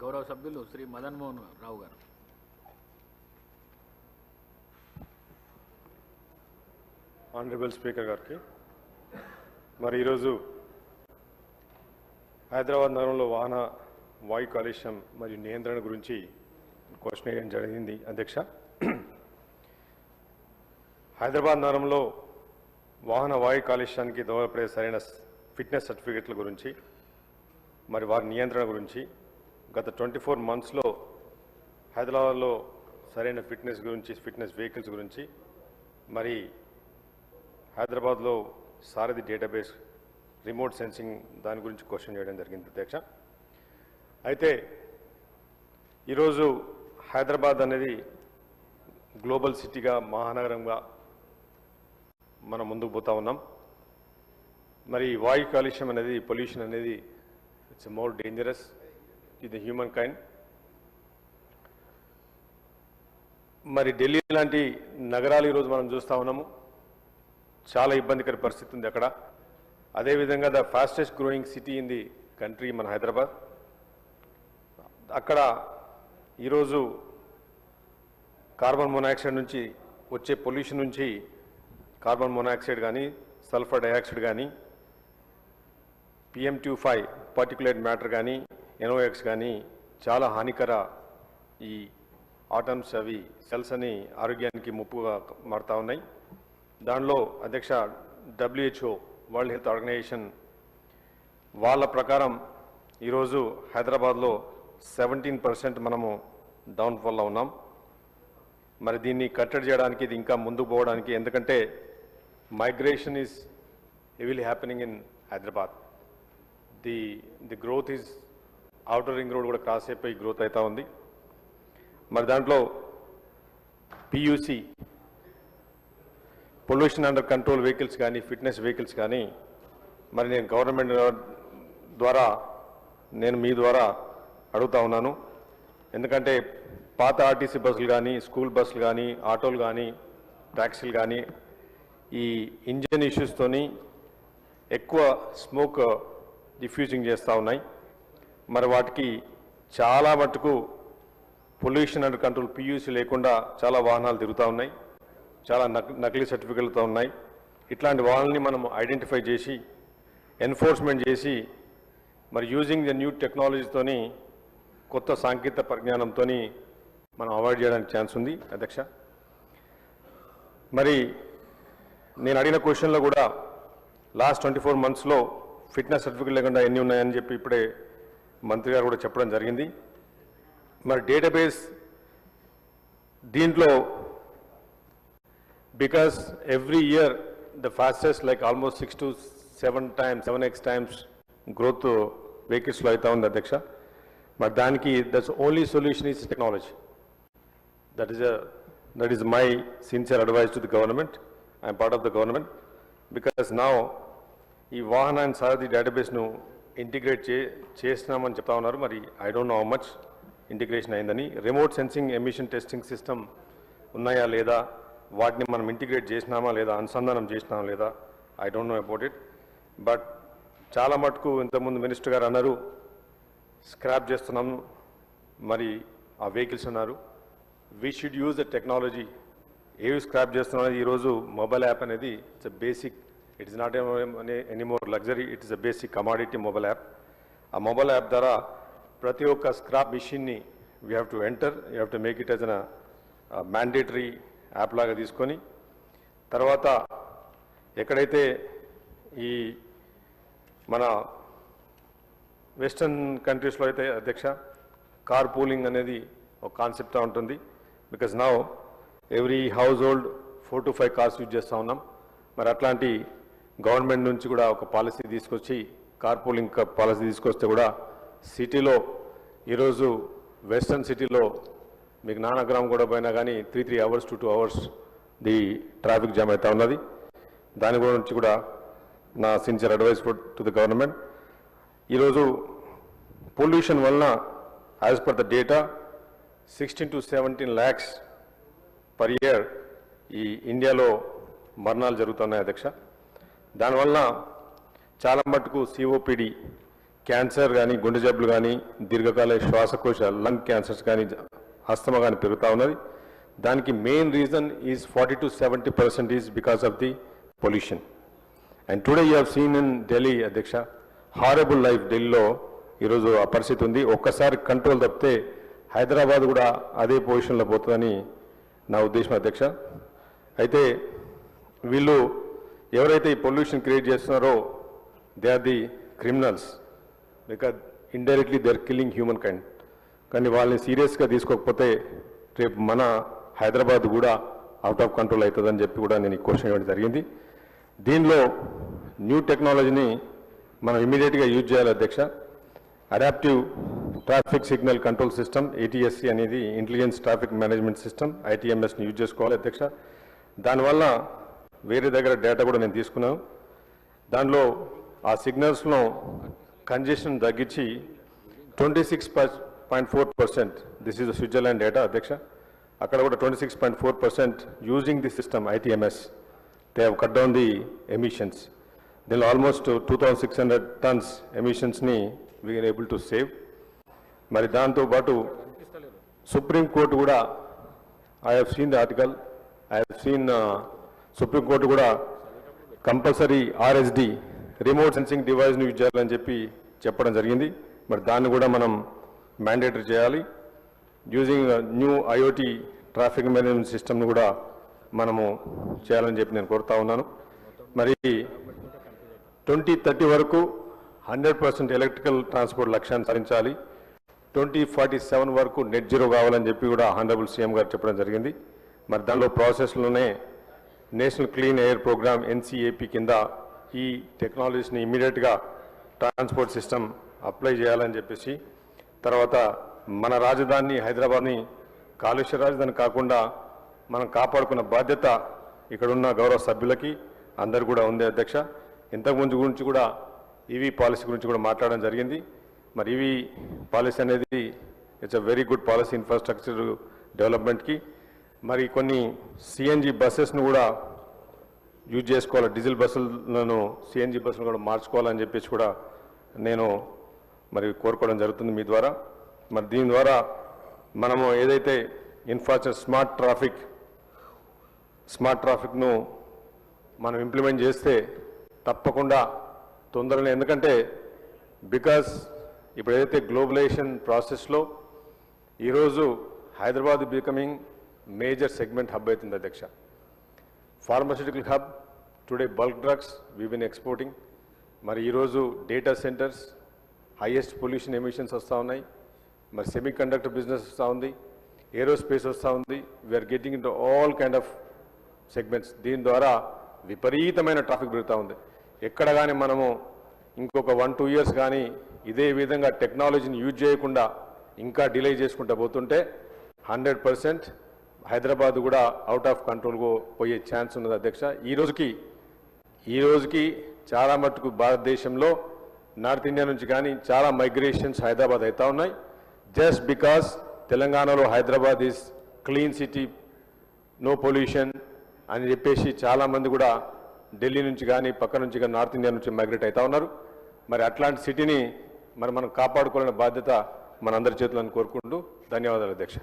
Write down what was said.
గౌరవ సభ్యులు శ్రీ మదన్ మోహన్ రావు గారు. ఆనరబుల్ స్పీకర్ గారికి మరి ఈరోజు హైదరాబాద్ నగరంలో వాహన వాయు కాలుష్యం మరియు నియంత్రణ గురించి క్వశ్చన్ వేయడం జరిగింది అధ్యక్ష. హైదరాబాద్ నగరంలో వాహన వాయు కాలుష్యానికి దోహదపడే సరైన ఫిట్నెస్ సర్టిఫికెట్ల గురించి మరి వారి నియంత్రణ గురించి గత 24 monthsలో హైదరాబాద్లో సరైన ఫిట్నెస్ గురించి, ఫిట్నెస్ వెహికల్స్ గురించి, మరి హైదరాబాద్లో సారథి డేటాబేస్, రిమోట్ సెన్సింగ్ దాని గురించి క్వశ్చన్ చేయడం జరిగింది అధ్యక్ష. అయితే ఈరోజు హైదరాబాద్ అనేది గ్లోబల్ సిటీగా, మహానగరంగా మనం ముందుకు పోతా ఉన్నాం. మరి వాయు కాలుష్యం అనేది, పొల్యూషన్ అనేది it's more dangerous to the human kind. మరి ఢిల్లీ లాంటి నగరాలు ఈరోజు మనం చూస్తూ ఉన్నాము, చాలా ఇబ్బందికర పరిస్థితి ఉంది అక్కడ. అదేవిధంగా the fastest growing city in the country మన హైదరాబాద్. అక్కడ ఈరోజు కార్బన్ మోనాక్సైడ్ నుంచి వచ్చే పొల్యూషన్ నుంచి కార్బన్ మోనాక్సైడ్ కానీ, సల్ఫర్ డయాక్సైడ్ కానీ, PM2.5 పర్టికులేట్ మ్యాటర్ కానీ, NOx కానీ చాలా హానికర ఈ ఆటమ్స్, అవి సెల్స్ అని ఆరోగ్యానికి ముప్పుగా మారుతూ ఉన్నాయి. దానిలో అధ్యక్ష WHO, వరల్డ్ హెల్త్ ఆర్గనైజేషన్ వాళ్ళ ప్రకారం ఈరోజు హైదరాబాద్లో 17% మనము డౌన్ఫాల్లో ఉన్నాం. మరి దీన్ని కట్టడి చేయడానికి, ఇది ఇంకా ముందుకు పోవడానికి, ఎందుకంటే migration is heavily happening in Hyderabad. The growth is outer ring road కూడా క్రాస్ అయిపోయి గ్రోత్ అవుతూ ఉంది. మరి దాంట్లో PUC, pollution under control vehicles కానీ, ఫిట్నెస్ వెహికల్స్ కానీ, మరి నేను గవర్నమెంట్ ద్వారా, నేను మీ ద్వారా అడుగుతా ఉన్నాను. ఎందుకంటే పాత ఆర్టీసీ బస్సులు కానీ, స్కూల్ బస్సులు కానీ, ఆటోలు కానీ, ట్యాక్సీలు కానీ ఈ ఇంజన్ ఇష్యూస్తోని ఎక్కువ స్మోక్ డిఫ్యూజింగ్ చేస్తూ ఉన్నాయి. మరి వాటికి చాలా మటుకు పొల్యూషన్ అండర్ కంట్రోల్ PUC లేకుండా చాలా వాహనాలు తిరుగుతూ ఉన్నాయి, చాలా నకిలీ సర్టిఫికెట్లతో ఉన్నాయి. ఇట్లాంటి వాహనాలని మనం ఐడెంటిఫై చేసి, ఎన్ఫోర్స్మెంట్ చేసి, మరి యూజింగ్ ద న్యూ టెక్నాలజీతోని, కొత్త సాంకేతిక పరిజ్ఞానంతో మనం అవాయిడ్ చేయడానికి ఛాన్స్ ఉంది అధ్యక్ష. మరి నేను అడిగిన క్వశ్చన్లో కూడా లాస్ట్ 24 monthsలో ఫిట్నెస్ సర్టిఫికెట్ లేకుండా ఎన్ని ఉన్నాయని చెప్పి ఇప్పుడే మంత్రి గారు కూడా చెప్పడం జరిగింది. మరి డేటాబేస్ దీంట్లో because every year the fastest like almost 6 to 7x times growth వెహికల్స్లో అవుతా ఉంది అధ్యక్ష. మరి దానికి that's only solution is technology. That is my sincere advice to the government. I'm part of the government because now ఈ వాహన and సారథి డేటాబేస్ను integrate చేస్తున్నామని చెప్తా ఉన్నారు. మరి I don't know how much integration అయిందని. Remote sensing emission testing system ఉన్నాయా లేదా, వాటిని మనం ఇంటిగ్రేట్ చేసినామా లేదా, అనుసంధానం చేసినామా లేదా, I don't know about it. But చాలా మటుకు ఇంతకుముందు మినిస్టర్ గారు అన్నారు స్క్రాప్ చేస్తున్నాం మరి ఆ వెహికల్స్ అన్నారు. We should use the technology. ఏవి స్క్రాప్ చేస్తున్నాం అనేది ఈరోజు మొబైల్ యాప్ అనేది it's a basic, it is not anymore luxury, it is a basic commodity mobile app. ఆ మొబైల్ యాప్ ద్వారా ప్రతి ఒక్క స్క్రాప్ మిషన్ని we have to enter, you have to make it as an mandatory app లాగా తీసుకొని, తర్వాత ఎక్కడైతే ఈ మన వెస్టర్న్ కంట్రీస్లో అయితే అధ్యక్ష కార్ పూలింగ్ అనేది ఒక కాన్సెప్ట్గా ఉంటుంది. Because now every house hold 4 to 5 cars use చేస్తూ ఉన్నాం. మరి అట్లాంటి గవర్నమెంట్ నుంచి కూడా ఒక పాలసీ తీసుకొచ్చి, కార్ పూలింగ్ పాలసీ తీసుకొస్తే కూడా సిటీలో ఈరోజు వెస్టర్న్ సిటీలో మీకు నానగ్రామ్ కూడా పోయినా కానీ 3 hours to 2 hours the traffic jam అవుతూ ఉన్నది. దాని గురించి కూడా నా sincere advice to the government. ఈరోజు పొల్యూషన్ వలన as per the data 16 to 17 lakhs per year ఈ ఇండియాలో మరణాలు జరుగుతున్నాయి అధ్యక్ష. దానివల్ల చాలా మటుకు COPD, క్యాన్సర్ కానీ గుండె జబ్బులు కానీ దీర్ఘకాల శ్వాసకోశ లంగ్ క్యాన్సర్స్ కానీ ఆస్తమా కానీ పెరుగుతూ ఉన్నది. దానికి main reason is 40 to 70% is because of the pollution. And today you have seen in Delhi అధ్యక్ష, హారబుల్ లైఫ్ ఢిల్లీలో ఈరోజు ఆ పరిస్థితి ఉంది. ఒక్కసారి కంట్రోల్ తప్పితే హైదరాబాద్ కూడా అదే పొజిషన్లో పోతుందని నా ఉద్దేశం అధ్యక్ష. అయితే వీళ్ళు ఎవరైతే ఈ పొల్యూషన్ క్రియేట్ చేస్తున్నారో they are the criminals, because indirectly they are killing humankind. కానీ వాళ్ళని సీరియస్గా తీసుకోకపోతే రేపు మన హైదరాబాద్ కూడా అవుట్ ఆఫ్ కంట్రోల్ అవుతుందని చెప్పి కూడా నేను ఈ క్వశ్చన్ ఇవ్వడం జరిగింది. దీనిలో న్యూ టెక్నాలజీని మనం ఇమీడియట్గా యూజ్ చేయాలి అధ్యక్ష. Adaptive traffic signal control system ATSC అనేది ఇంటెలిజెన్స్ ట్రాఫిక్ మేనేజ్మెంట్ సిస్టమ్ ITMSని యూజ్ చేసుకోవాలి అధ్యక్ష. దానివల్ల వేరే దగ్గర డేటా కూడా నేను తీసుకున్నాను. దానిలో ఆ సిగ్నల్స్లో కంజెషన్ తగ్గించి 26.4%, దిస్ ఈజ్ స్విట్జర్లాండ్ డేటా అధ్యక్ష, అక్కడ కూడా 26.4% using the system ITMS they have cut down the emissions. దీనిలో ఆల్మోస్ట్ 2600 tons ఎమిషన్స్ని వీఆర్ ఏబుల్ టు సేవ్. మరి దాంతోపాటు సుప్రీంకోర్టు కూడా I have seen the article, I have seen supreme court కూడా కంపల్సరీ RSD రిమోట్ సెన్సింగ్ డివైస్ని యూజ్ చేయాలని చెప్పడం జరిగింది. మరి దాన్ని కూడా మనం మ్యాండేటరీ చేయాలి. Using new IoT traffic management సిస్టమ్ని కూడా మనము చేయాలని చెప్పి నేను కోరుతా ఉన్నాను. మరి 2030 వరకు 100% ఎలక్ట్రికల్ ట్రాన్స్పోర్ట్ లక్ష్యాన్ని సాధించాలి. 2047 వరకు నెట్ జీరో కావాలని చెప్పి కూడా హానరబుల్ CM గారు చెప్పడం జరిగింది. మరి దానిలో ప్రాసెస్లోనే national clean air programme NCAP కింద ఈ టెక్నాలజీస్ని ఇమీడియట్గా ట్రాన్స్పోర్ట్ సిస్టమ్ అప్లై చేయాలని చెప్పేసి, తర్వాత మన రాజధాని హైదరాబాద్ని కాలుష్య రాజధాని కాకుండా మనం కాపాడుకున్న బాధ్యత ఇక్కడున్న గౌరవ సభ్యులకి అందరు కూడా ఉంది అధ్యక్ష. ఇంతకుముందు గురించి కూడా EV పాలసీ గురించి కూడా మాట్లాడడం జరిగింది. మరి EV పాలసీ అనేది it's a very good policy infrastructure డెవలప్మెంట్కి. మరి కొన్ని CNG బస్సెస్ను కూడా యూజ్ చేసుకోవాలి, డీజిల్ బస్సులను CNG బస్సులను కూడా మార్చుకోవాలని చెప్పేసి కూడా నేను మరి కోరుకోవడం జరుగుతుంది మీ ద్వారా. మరి దీని ద్వారా మనము ఏదైతే ఇన్ఫ్రాస్ట్రక్చర్ స్మార్ట్ ట్రాఫిక్ను మనం ఇంప్లిమెంట్ చేస్తే తప్పకుండా తొందరగా, ఎందుకంటే బికాస్ ఇప్పుడు ఏదైతే గ్లోబలైజేషన్ ప్రాసెస్లో ఈరోజు Hyderabad becoming major segment hub అవుతుంది అధ్యక్ష. Pharmaceutical hub, today bulk drugs we been exporting. మరి ఈరోజు data centres, highest pollution emissions వస్తూ ఉన్నాయి. మరి సెమీ కండక్టర్ బిజినెస్ వస్తూ ఉంది, ఏరోస్పేస్ వస్తూ ఉంది. We are getting into all kind of segments. దీని ద్వారా విపరీతమైన ట్రాఫిక్ పెరుగుతూ ఉంది. ఎక్కడ కానీ మనము ఇంకొక 1-2 years కానీ ఇదే విధంగా టెక్నాలజీని యూజ్ చేయకుండా ఇంకా డిలే చేసుకుంటూ పోతుంటే 100% హైదరాబాద్ కూడా అవుట్ ఆఫ్ కంట్రోల్గా పోయే ఛాన్స్ ఉన్నది అధ్యక్ష. ఈ రోజుకి చాలా మటుకు భారతదేశంలో నార్త్ ఇండియా నుంచి కానీ చాలా మైగ్రేషన్స్ హైదరాబాద్ అవుతూ ఉన్నాయి. జస్ట్ బికాస్ తెలంగాణలో Hyderabad is clean city, no pollution అని చెప్పేసి చాలామంది కూడా ఢిల్లీ నుంచి కానీ పక్క నుంచి కానీ నార్త్ ఇండియా నుంచి మైగ్రేట్ అవుతూ ఉన్నారు. మరి అట్లాంటి సిటీని మనం కాపాడుకోవాలనే బాధ్యత మనందరి చేతులను కోరుకుంటూ ధన్యవాదాలు అధ్యక్ష.